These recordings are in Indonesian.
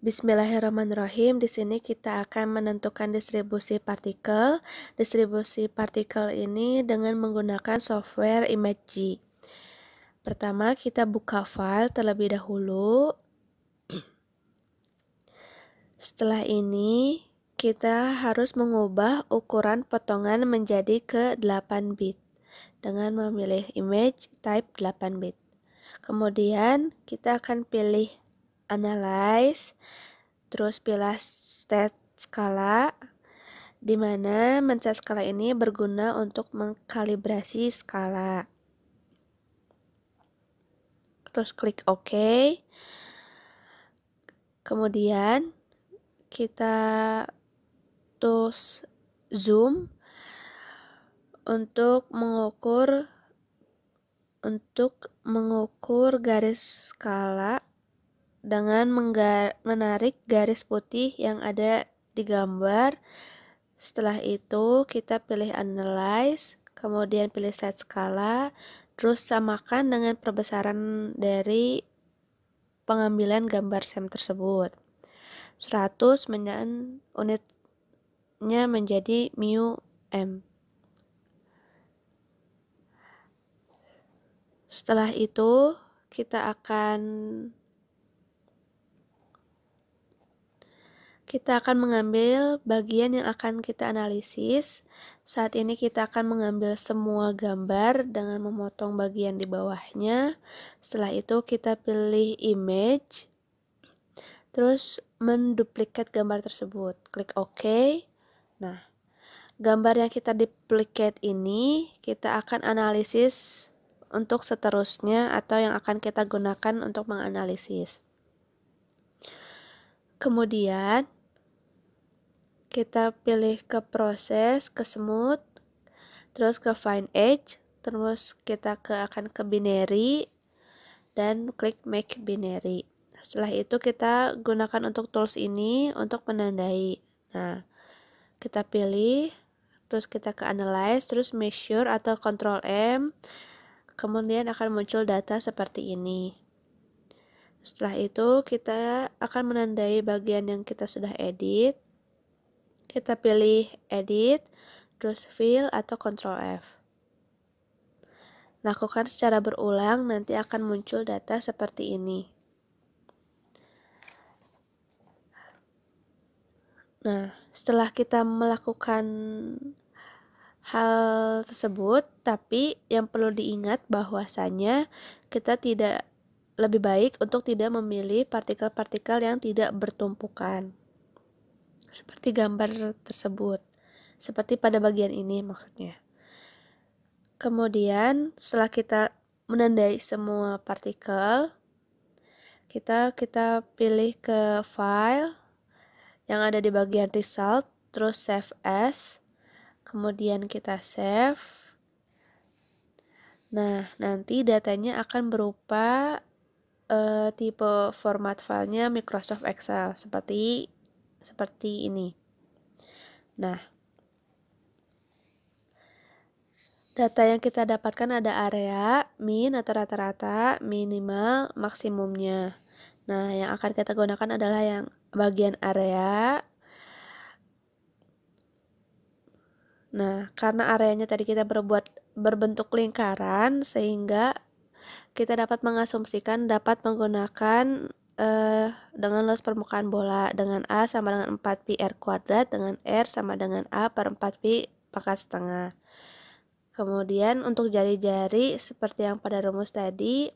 Bismillahirrahmanirrahim. Di sini kita akan menentukan distribusi partikel. Distribusi partikel ini dengan menggunakan software ImageG. Pertama, kita buka file terlebih dahulu. Setelah ini, kita harus mengubah ukuran potongan menjadi ke 8 bit dengan memilih image type 8 bit. Kemudian, kita akan pilih Analyze, terus pilih Set Skala, di mana mencet skala ini berguna untuk mengkalibrasi skala. Terus klik OK. Kemudian kita tools zoom untuk mengukur garis skala dengan menarik garis putih yang ada di gambar. Setelah itu kita pilih Analyze, kemudian pilih Set Skala, terus samakan dengan perbesaran dari pengambilan gambar SEM tersebut. 100 unitnya menjadi mu m. Setelah itu kita akan mengambil bagian yang akan kita analisis. Saat ini kita akan mengambil semua gambar dengan memotong bagian di bawahnya. Setelah itu kita pilih image, terus menduplikat gambar tersebut. Klik OK. Nah, gambar yang kita duplicate ini kita akan analisis untuk seterusnya atau yang akan kita gunakan untuk menganalisis. Kemudian kita pilih ke proses, ke smooth, terus ke fine edge, terus kita akan ke binary dan klik make binary. Setelah itu kita gunakan untuk tools ini untuk menandai. Nah, kita pilih, terus kita ke analyze, terus measure atau control M, kemudian akan muncul data seperti ini. Setelah itu kita akan menandai bagian yang kita sudah edit. Kita pilih edit, terus fill atau control F. Lakukan secara berulang, nanti akan muncul data seperti ini. Nah, setelah kita melakukan hal tersebut, tapi yang perlu diingat bahwasanya kita lebih baik untuk tidak memilih partikel-partikel yang tidak bertumpukan. Seperti gambar tersebut. Seperti pada bagian ini maksudnya. Kemudian setelah kita menandai semua partikel, kita pilih ke file yang ada di bagian result, terus save as, kemudian kita save. Nah, nanti datanya akan berupa tipe format filenya Microsoft Excel seperti ini. Nah, data yang kita dapatkan ada area, min atau rata-rata, minimal, maksimumnya. Nah, yang akan kita gunakan adalah yang bagian area. Nah, karena areanya tadi kita berbentuk lingkaran, sehingga kita dapat mengasumsikan dapat menggunakan dengan luas permukaan bola dengan A sama dengan 4pi R kuadrat dengan R sama dengan A per 4pi pangkat setengah. Kemudian untuk jari-jari seperti yang pada rumus tadi,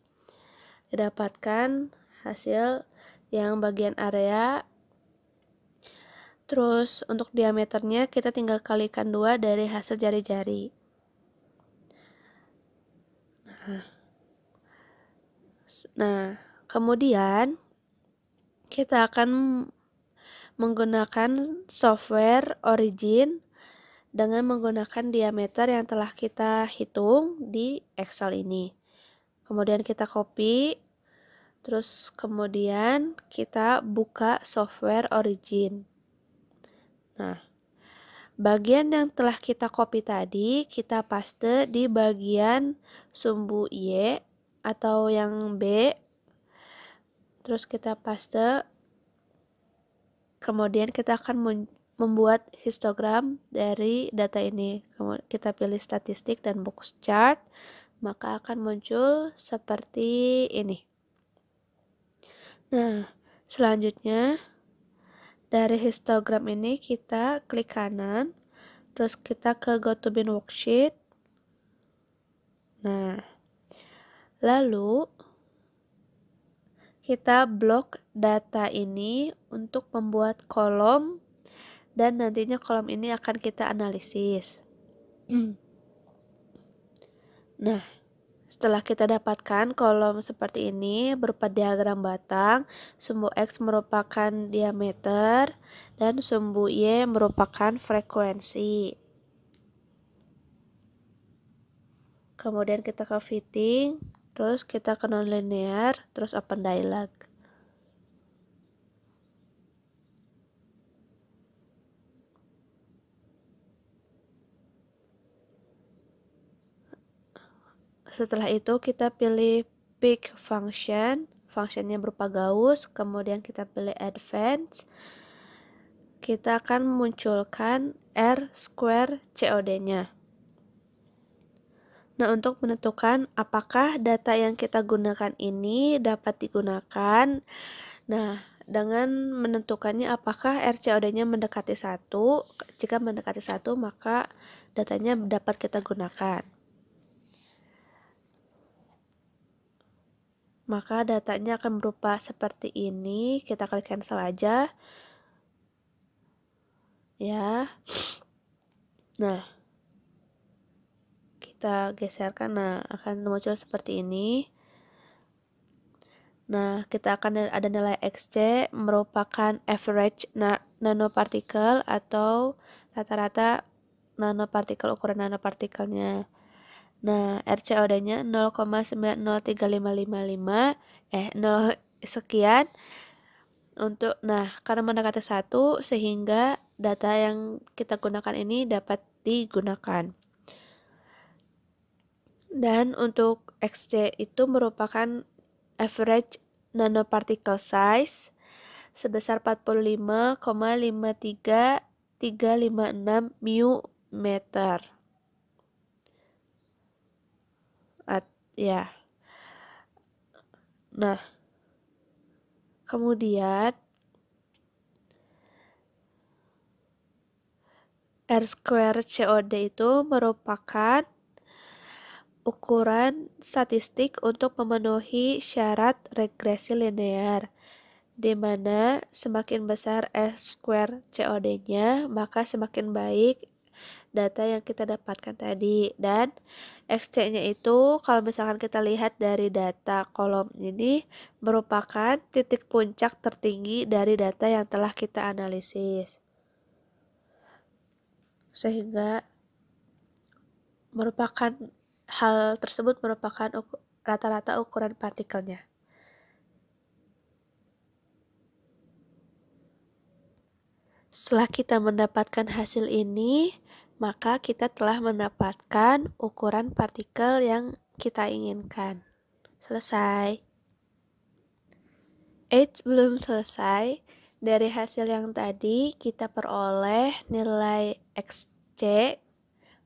didapatkan hasil yang bagian area. Terus untuk diameternya kita tinggal kalikan 2 dari hasil jari-jari. Nah, kemudian kita akan menggunakan software Origin dengan menggunakan diameter yang telah kita hitung di Excel ini. Kemudian kita copy, terus kemudian kita buka software Origin. Nah, bagian yang telah kita copy tadi kita paste di bagian sumbu Y atau yang B. Terus kita paste Kemudian kita akan membuat histogram dari data ini. Kita pilih statistik dan box chart, maka akan muncul seperti ini. Nah, selanjutnya dari histogram ini kita klik kanan, terus kita ke go to bin worksheet. Nah, lalu kita blok data ini untuk membuat kolom, dan nantinya kolom ini akan kita analisis. Nah, setelah kita dapatkan kolom seperti ini berupa diagram batang, sumbu X merupakan diameter dan sumbu Y merupakan frekuensi. Kemudian kita ke fitting, terus kita ke nonlinear, terus open dialog. Setelah itu kita pilih pick function, functionnya berupa Gauss, kemudian kita pilih advance. Kita akan munculkan R square COD-nya. Nah, untuk menentukan apakah data yang kita gunakan ini dapat digunakan, nah, dengan menentukannya apakah RCOD-nya mendekati 1, jika mendekati 1 maka datanya dapat kita gunakan. Maka datanya akan berupa seperti ini, kita klik cancel aja. Ya. Nah, kita geserkan, nah akan muncul seperti ini. Nah, kita akan ada nilai XC merupakan average nanopartikel atau rata-rata nanopartikel, ukuran nanopartikelnya. Nah, RCOD-nya 0,903555, 0 sekian. Karena mendekati 1 sehingga data yang kita gunakan ini dapat digunakan. Dan untuk XC itu merupakan average nanoparticle size sebesar 45,53356 μm. Ya. Nah, kemudian R square COD itu merupakan ukuran statistik untuk memenuhi syarat regresi linear, di mana semakin besar R square COD-nya, maka semakin baik data yang kita dapatkan tadi. Dan XC-nya itu kalau misalkan kita lihat dari data kolom ini merupakan titik puncak tertinggi dari data yang telah kita analisis, sehingga hal tersebut merupakan rata-rata ukuran partikelnya. Setelah kita mendapatkan hasil ini, maka kita telah mendapatkan ukuran partikel yang kita inginkan. Selesai. Belum selesai. Dari hasil yang tadi kita peroleh nilai XC.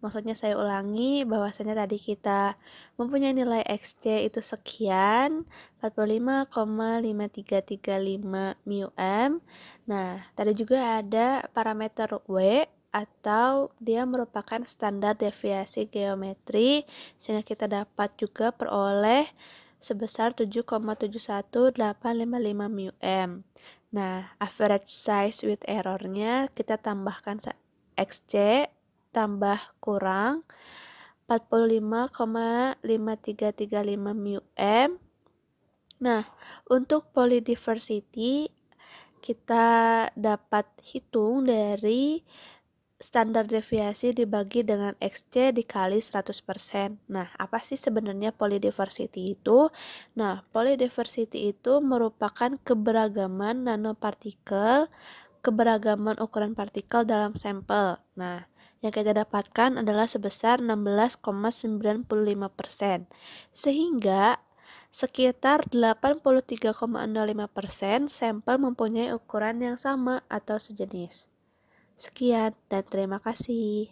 Maksudnya saya ulangi bahwasanya tadi kita mempunyai nilai XC itu sekian, 45,5335 μm. Nah, tadi juga ada parameter W atau dia merupakan standar deviasi geometri, sehingga kita dapat juga peroleh sebesar 7,71855 μm. Nah, average size with error-nya kita tambahkan XC tambah kurang 45,5335 μm. Nah, untuk polydiversity kita dapat hitung dari standar deviasi dibagi dengan XC dikali 100%. Nah, apa sih sebenarnya polydiversity itu? Nah, polydiversity itu merupakan keberagaman nanopartikel, keberagaman ukuran partikel dalam sampel. Nah, yang kita dapatkan adalah sebesar 16,95%. Sehingga Sekitar 83,05% sampel mempunyai ukuran yang sama atau sejenis. Sekian dan terima kasih.